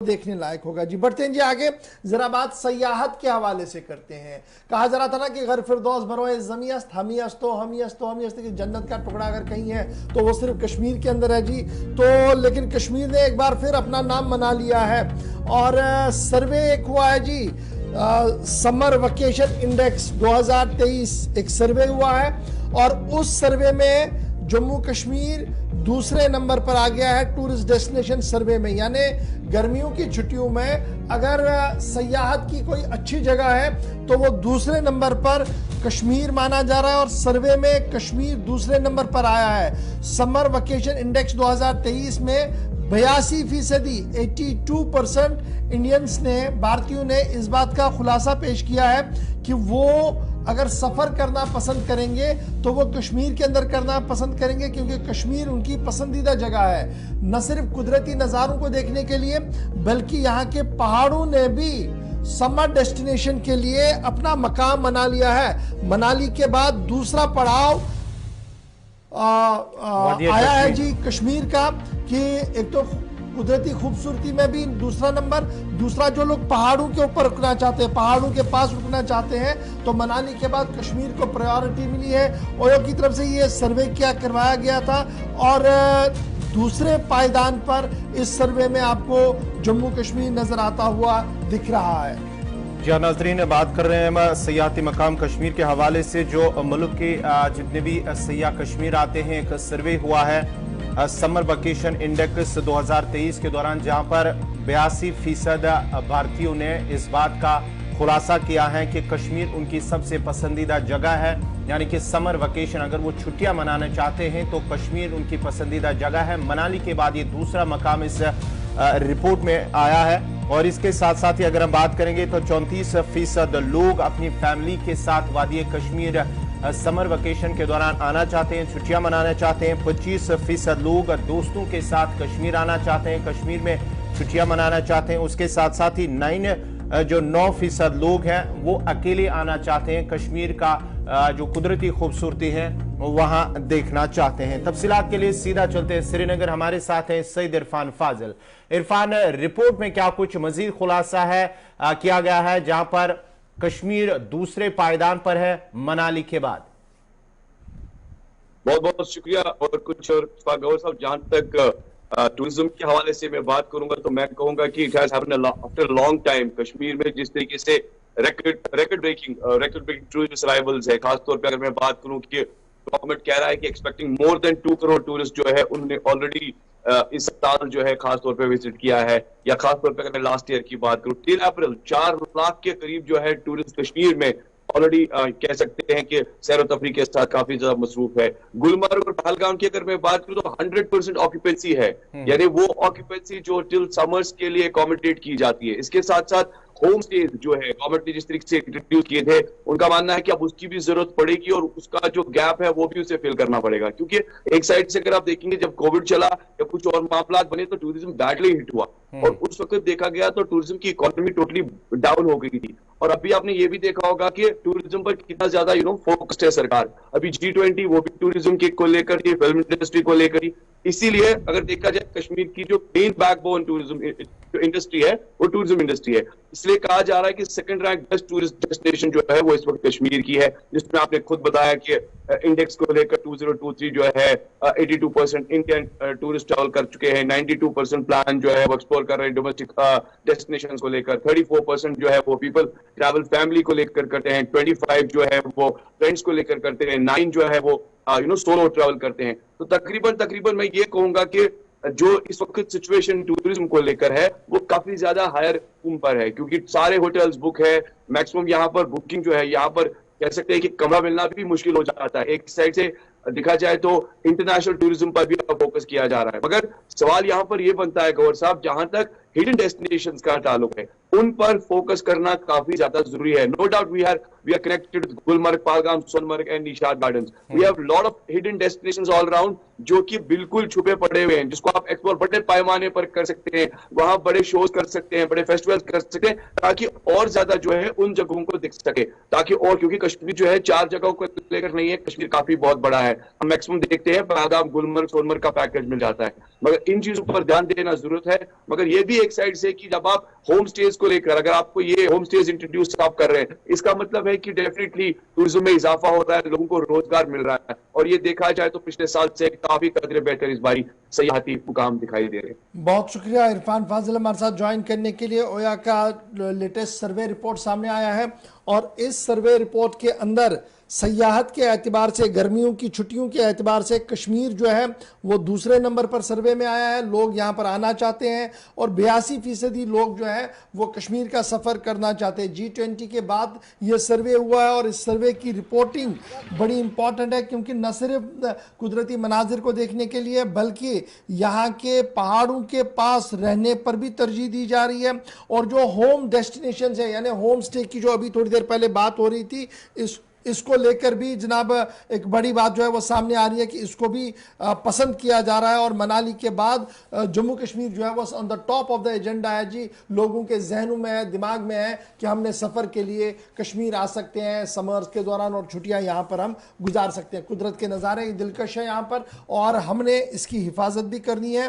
देखने लायक होगा जी। बढ़ते हैं जी आगे, जरा बात सयाहत के हवाले से करते हैं। कहा जा रहा था ना कि घर फिरदौस बरोए ज़मीअस्त हमीअस्तो हमीअस्तो हमीअस्त की जन्नत का टुकड़ा अगर कहीं है तो वो सिर्फ कश्मीर के अंदर है जी। तो लेकिन कश्मीर ने एक बार फिर अपना नाम बना लिया है और सर्वे एक हुआ है जी, समर वेकेशन इंडेक्स 2023 एक सर्वे हुआ है और उस सर्वे में जम्मू कश्मीर दूसरे नंबर पर आ गया है टूरिस्ट डेस्टिनेशन सर्वे में। यानी गर्मियों की छुट्टियों में अगर सयाहत की कोई अच्छी जगह है तो वो दूसरे नंबर पर कश्मीर माना जा रहा है और सर्वे में कश्मीर दूसरे नंबर पर आया है। समर वेकेशन इंडेक्स 2023 में 82% 82% इंडियंस ने, भारतीयों ने इस बात का खुलासा पेश किया है कि वो अगर सफर करना पसंद करेंगे तो वो कश्मीर के अंदर करना पसंद करेंगे, क्योंकि कश्मीर उनकी पसंदीदा जगह है। न सिर्फ कुदरती नज़ारों को देखने के लिए बल्कि यहाँ के पहाड़ों ने भी समर डेस्टिनेशन के लिए अपना मकाम बना लिया है। मनाली के बाद दूसरा पड़ाव आया है जी कश्मीर का, कि एक तो कुदरती खूबसूरती में भी दूसरा नंबर, दूसरा जो लोग पहाड़ों के ऊपर रुकना चाहते हैं, पहाड़ों के पास रुकना चाहते हैं, तो मनाली के बाद कश्मीर को प्रायोरिटी मिली है। ओयो की तरफ से ये सर्वे करवाया गया था और दूसरे पायदान पर इस सर्वे में आपको जम्मू कश्मीर नजर आता हुआ दिख रहा है। जी नाजरीन, बात कर रहे हैं सयाहती मकाम कश्मीर के हवाले से। जो मुल्क के जितने भी सयाह कश्मीर आते हैं, एक सर्वे हुआ है समर वेकेशन इंडेक्स 2023 के दौरान, जहां पर 82% भारतीयों ने इस बात का खुलासा किया है कि कश्मीर उनकी सबसे पसंदीदा जगह है। यानी कि समर वेकेशन अगर वो छुट्टियां मनाना चाहते हैं तो कश्मीर उनकी पसंदीदा जगह है। मनाली के बाद ये दूसरा मकाम इस रिपोर्ट में आया है। और इसके साथ साथ ही अगर हम बात करेंगे तो 34% लोग अपनी फैमिली के साथ वादी कश्मीर समर वेकेशन के दौरान आना चाहते हैं, छुट्टियां मनाना चाहते हैं। 25% लोग दोस्तों के साथ कश्मीर आना चाहते हैं, कश्मीर में छुट्टियां मनाना चाहते हैं। उसके साथ साथ ही 9% लोग हैं वो अकेले आना चाहते हैं, कश्मीर का जो कुदरती खूबसूरती है वहां देखना चाहते हैं। तफसीलात के लिए सीधा चलते हैं श्रीनगर, हमारे साथ हैं सईद इरफान फाजिल। इरफान, रिपोर्ट में क्या कुछ मजीद खुलासा है किया गया है, जहां पर कश्मीर दूसरे पायदान पर है मनाली के बाद? बहुत बहुत शुक्रिया। और कुछ और गौर साहब, जहां तक टूरिज्म के हवाले से मैं बात करूंगा तो मैं कहूंगा कि it has happened after long time. Kashmir में जिस तरीके से रेकॉर्ड ब्रेकिंग टूरिस्ट अराइवल्स है, खासतौर पे अगर मैं बात करूं कि गवर्नमेंट कह रहा है कि expecting more than 2 crore tourist जो है उन्होंने ऑलरेडी इस साल जो है खासतौर पे विजिट किया है। या खासतौर पे अगर मैं लास्ट ईयर की बात करूं 13 अप्रैल 4 लाख के करीब जो है टूरिस्ट कश्मीर में ऑलरेडी कह सकते हैं कि सैर तफरी के साथ काफी ज्यादा मसरूफ है। गुलमर्ग और पहलगाम की अगर मैं बात करूं तो 100% ऑक्यूपेंसी है, यानी वो ऑक्यूपेंसी जो टिल समर्स के लिए अकोमोडेट की जाती है। इसके साथ साथ होम स्टेज जो है गवर्नमेंट ने जिस तरीके से इंट्रोड्यूस किए थे, उनका मानना है कि अब उसकी भी जरूरत पड़ेगी और उसका जो गैप है वो भी उसे फिल करना पड़ेगा। क्योंकि एक साइड से अगर आप देखेंगे जब कोविड चला या कुछ और मामला बने तो टूरिज्म बैडली हिट हुआ और उस वक्त देखा गया तो टूरिज्म की इकोनॉमी टोटली डाउन हो गई थी। और अभी आपने ये भी देखा होगा कि टूरिज्म पर कितना ज्यादा फोकस्ड है सरकार। अभी G20 वो भी टूरिज्म के को लेकर ही, फिल्म इंडस्ट्री को लेकर ही। इसीलिए अगर देखा जाए कश्मीर की जो मेन बैकबोन टूरिज्म जो इंडस्ट्री है वो टूरिज्म इंडस्ट्री है। इसलिए कहा जा रहा है कि second rank best tourist destination जो है वो इस वक्त कश्मीर की है, जिसमें आपने खुद बताया कि इंडेक्स को लेकर 2023 जो है 82% इंडियन टूरिस्ट ट्रैवल कर चुके हैं, 92% प्लान जो है वो एक्सप्लोर कर रहे हैं डोमेस्टिक डेस्टिनेशन को लेकर, 34% जो है वो पीपल ट्रैवल फैमिली को लेकर करते हैं, 25 जो है वो फ्रेंड्स को लेकर करते हैं, 9 जो है वो सोलो ट्रैवल करते हैं। तो तकरीबन मैं ये कहूंगा कि जो इस वक्त सिचुएशन टूरिज्म को लेकर है वो काफी ज्यादा हायर पर है, क्योंकि सारे होटल्स बुक है। मैक्सिमम यहाँ पर बुकिंग जो है, यहाँ पर कह सकते हैं कि कमरा मिलना भी मुश्किल हो जाता है। एक साइड से देखा जाए तो इंटरनेशनल टूरिज्म पर भी फोकस किया जा रहा है, मगर सवाल यहाँ पर यह बनता है गौर साहब, जहां तक हिडन डेस्टिनेशंस का ताल्लुक है उन पर फोकस करना काफी ज्यादा जरूरी है। No doubt we are connected with Gulmarg, Pahalgam, Sonamarg and Nishat gardens. We have lot of hidden destinations all around जो कि बिल्कुल छुपे पड़े हुए हैं, जिसको आप एक्सप्लोर बड़े पैमाने पर कर सकते हैं, वहां बड़े शोज कर सकते हैं, बड़े फेस्टिवल्स कर सकते हैं, ताकि और ज्यादा जो है उन जगहों को दिख सके। ताकि और क्योंकि कश्मीर जो है 4 जगहों को लेकर नहीं है, कश्मीर काफी बहुत बड़ा है। हम मैक्सिमम देखते हैं पहलगाम, गुलमर्ग, सोनमर्ग का पैकेज मिल जाता है, मगर इन चीजों पर ध्यान देना जरूरत है। मगर यह भी भी एक साइड से कि जब आप होम स्टेज को लेकर, अगर आपको ये होम स्टेज इंट्रोड्यूस आप कर रहे हैं, इसका मतलब है कि डेफिनेटली टूरिज्म में इजाफा हो रहा है, लोगों को रोजगार मिल रहा है। और ये देखा जाए तो पिछले साल से काफी कदर बेहतर इस बारी सयाहती मुकाम दिखाई दे रहे हैं। बहुत शुक्रिया इरफान फाजिल हमारे साथ ज्वाइन करने के लिए। ओया का लेटेस्ट सर्वे रिपोर्ट सामने आया है और इस सर्वे रिपोर्ट के अंदर सयाहत के एतबार से, गर्मियों की छुट्टियों के एतबार से कश्मीर जो है वो दूसरे नंबर पर सर्वे में आया है। लोग यहाँ पर आना चाहते हैं और 82% लोग जो है वो कश्मीर का सफ़र करना चाहते हैं। G20 के बाद ये सर्वे हुआ है और इस सर्वे की रिपोर्टिंग बड़ी इंपॉर्टेंट है, क्योंकि न सिर्फ कुदरती मनाजिर को देखने के लिए बल्कि यहाँ के पहाड़ों के पास रहने पर भी तरजीह दी जा रही है। और जो होम डेस्टिनेशन है, यानी होम स्टे की जो अभी थोड़ी देर पहले बात हो रही थी, इसको लेकर भी जनाब एक बड़ी बात जो है वो सामने आ रही है कि इसको भी पसंद किया जा रहा है। और मनाली के बाद जम्मू कश्मीर जो है वो on the top of the agenda है जी। लोगों के जहनों में है, दिमाग में है कि हमने सफ़र के लिए कश्मीर आ सकते हैं समर्स के दौरान और छुट्टियां यहाँ पर हम गुजार सकते हैं। कुदरत के नज़ारे दिलकश है यहाँ पर और हमने इसकी हिफाजत भी करनी है